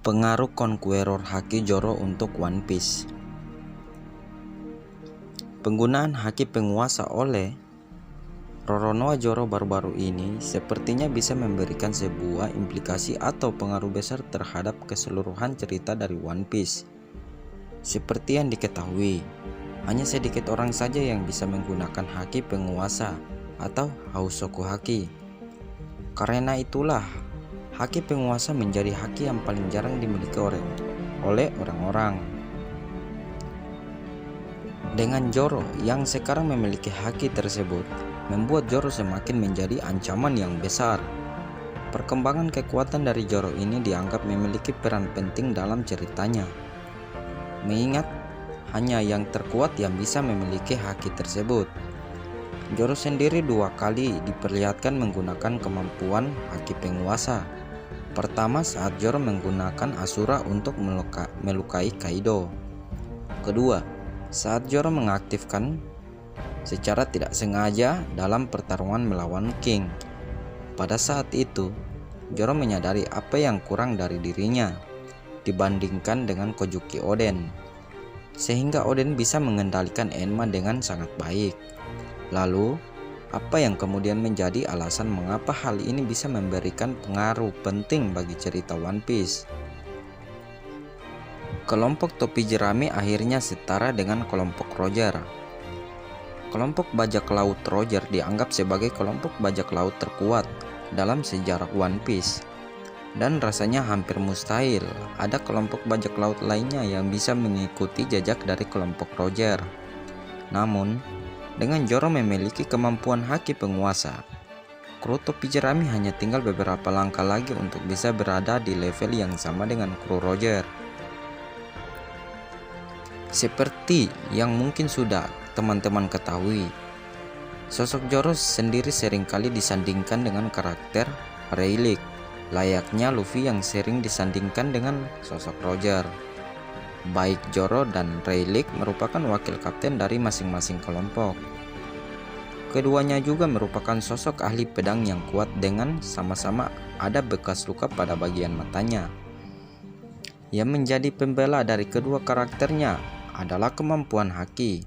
Pengaruh Conqueror Haki Zoro untuk One Piece. Penggunaan haki penguasa oleh Roronoa Zoro baru-baru ini sepertinya bisa memberikan sebuah implikasi atau pengaruh besar terhadap keseluruhan cerita dari One Piece. Seperti yang diketahui, hanya sedikit orang saja yang bisa menggunakan haki penguasa atau Hausoku Haki. Karena itulah, haki penguasa menjadi haki yang paling jarang dimiliki oleh orang-orang. Dengan Zoro yang sekarang memiliki haki tersebut, membuat Zoro semakin menjadi ancaman yang besar. Perkembangan kekuatan dari Zoro ini dianggap memiliki peran penting dalam ceritanya. Mengingat hanya yang terkuat yang bisa memiliki haki tersebut. Zoro sendiri dua kali diperlihatkan menggunakan kemampuan haki penguasa. Pertama saat Zoro menggunakan Asura untuk melukai Kaido. Kedua, saat Zoro mengaktifkan secara tidak sengaja dalam pertarungan melawan King. Pada saat itu, Zoro menyadari apa yang kurang dari dirinya dibandingkan dengan Kozuki Oden, sehingga Oden bisa mengendalikan Enma dengan sangat baik. Lalu, apa yang kemudian menjadi alasan mengapa hal ini bisa memberikan pengaruh penting bagi cerita One Piece? Kelompok topi jerami akhirnya setara dengan kelompok Roger. Kelompok bajak laut Roger dianggap sebagai kelompok bajak laut terkuat dalam sejarah One Piece. Dan rasanya hampir mustahil ada kelompok bajak laut lainnya yang bisa mengikuti jejak dari kelompok Roger. Namun, dengan Zoro memiliki kemampuan haki penguasa, kru topi jerami hanya tinggal beberapa langkah lagi untuk bisa berada di level yang sama dengan kru Roger. Seperti yang mungkin sudah teman-teman ketahui, sosok Zoro sendiri seringkali disandingkan dengan karakter Rayleigh, layaknya Luffy yang sering disandingkan dengan sosok Roger. Baik Zoro dan Rayleigh merupakan wakil kapten dari masing-masing kelompok. Keduanya juga merupakan sosok ahli pedang yang kuat dengan sama-sama ada bekas luka pada bagian matanya. Yang menjadi pembela dari kedua karakternya adalah kemampuan haki.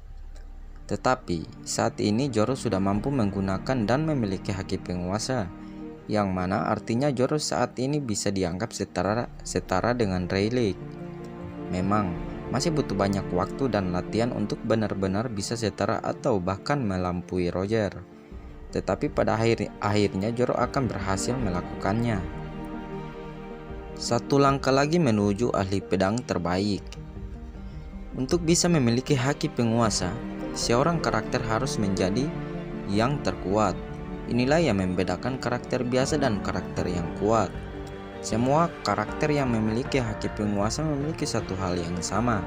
Tetapi saat ini Zoro sudah mampu menggunakan dan memiliki haki penguasa, yang mana artinya Zoro saat ini bisa dianggap setara dengan Rayleigh. Memang masih butuh banyak waktu dan latihan untuk benar-benar bisa setara atau bahkan melampaui Roger. Tetapi pada akhirnya Zoro akan berhasil melakukannya. Satu langkah lagi menuju ahli pedang terbaik. Untuk bisa memiliki haki penguasa, seorang karakter harus menjadi yang terkuat. Inilah yang membedakan karakter biasa dan karakter yang kuat. Semua karakter yang memiliki haki penguasa memiliki satu hal yang sama,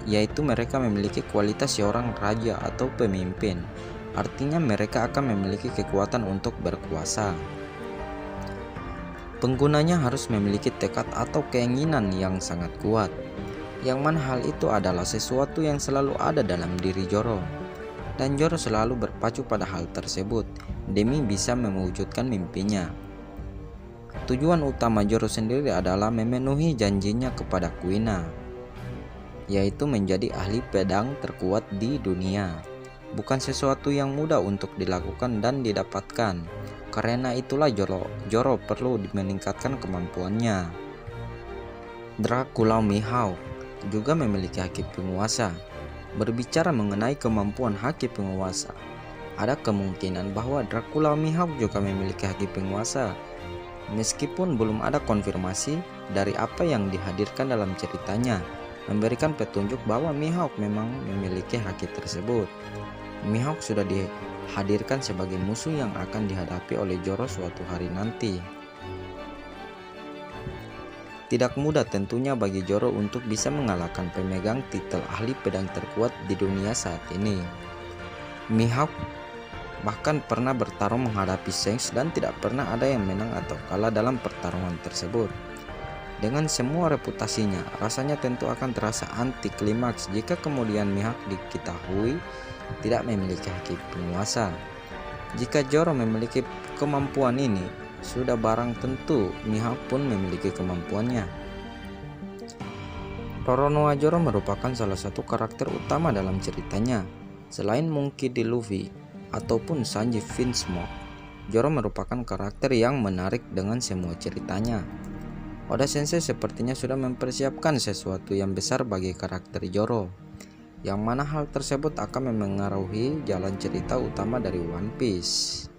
yaitu mereka memiliki kualitas seorang raja atau pemimpin. Artinya mereka akan memiliki kekuatan untuk berkuasa. Penggunanya harus memiliki tekad atau keinginan yang sangat kuat, yang mana hal itu adalah sesuatu yang selalu ada dalam diri Zoro. Dan Zoro selalu berpacu pada hal tersebut demi bisa mewujudkan mimpinya. Tujuan utama Zoro sendiri adalah memenuhi janjinya kepada Kuina, yaitu menjadi ahli pedang terkuat di dunia. Bukan sesuatu yang mudah untuk dilakukan dan didapatkan. Karena itulah Zoro perlu meningkatkan kemampuannya. Dracula Mihawk juga memiliki haki penguasa. Berbicara mengenai kemampuan haki penguasa, ada kemungkinan bahwa Dracula Mihawk juga memiliki haki penguasa. Meskipun belum ada konfirmasi dari apa yang dihadirkan dalam ceritanya, memberikan petunjuk bahwa Mihawk memang memiliki haki tersebut. Mihawk sudah dihadirkan sebagai musuh yang akan dihadapi oleh Zoro suatu hari nanti. Tidak mudah tentunya bagi Zoro untuk bisa mengalahkan pemegang titel ahli pedang terkuat di dunia saat ini. Mihawk bahkan pernah bertarung menghadapi Shanks dan tidak pernah ada yang menang atau kalah dalam pertarungan tersebut. Dengan semua reputasinya, rasanya tentu akan terasa anti klimaks jika kemudian Mihawk diketahui tidak memiliki haki penguasa. Jika Zoro memiliki kemampuan ini, sudah barang tentu Mihawk pun memiliki kemampuannya. Roronoa Zoro merupakan salah satu karakter utama dalam ceritanya. Selain Monkey D. Luffy ataupun Sanji Vinsmoke, Zoro merupakan karakter yang menarik dengan semua ceritanya. Oda Sensei sepertinya sudah mempersiapkan sesuatu yang besar bagi karakter Zoro, yang mana hal tersebut akan memengaruhi jalan cerita utama dari One Piece.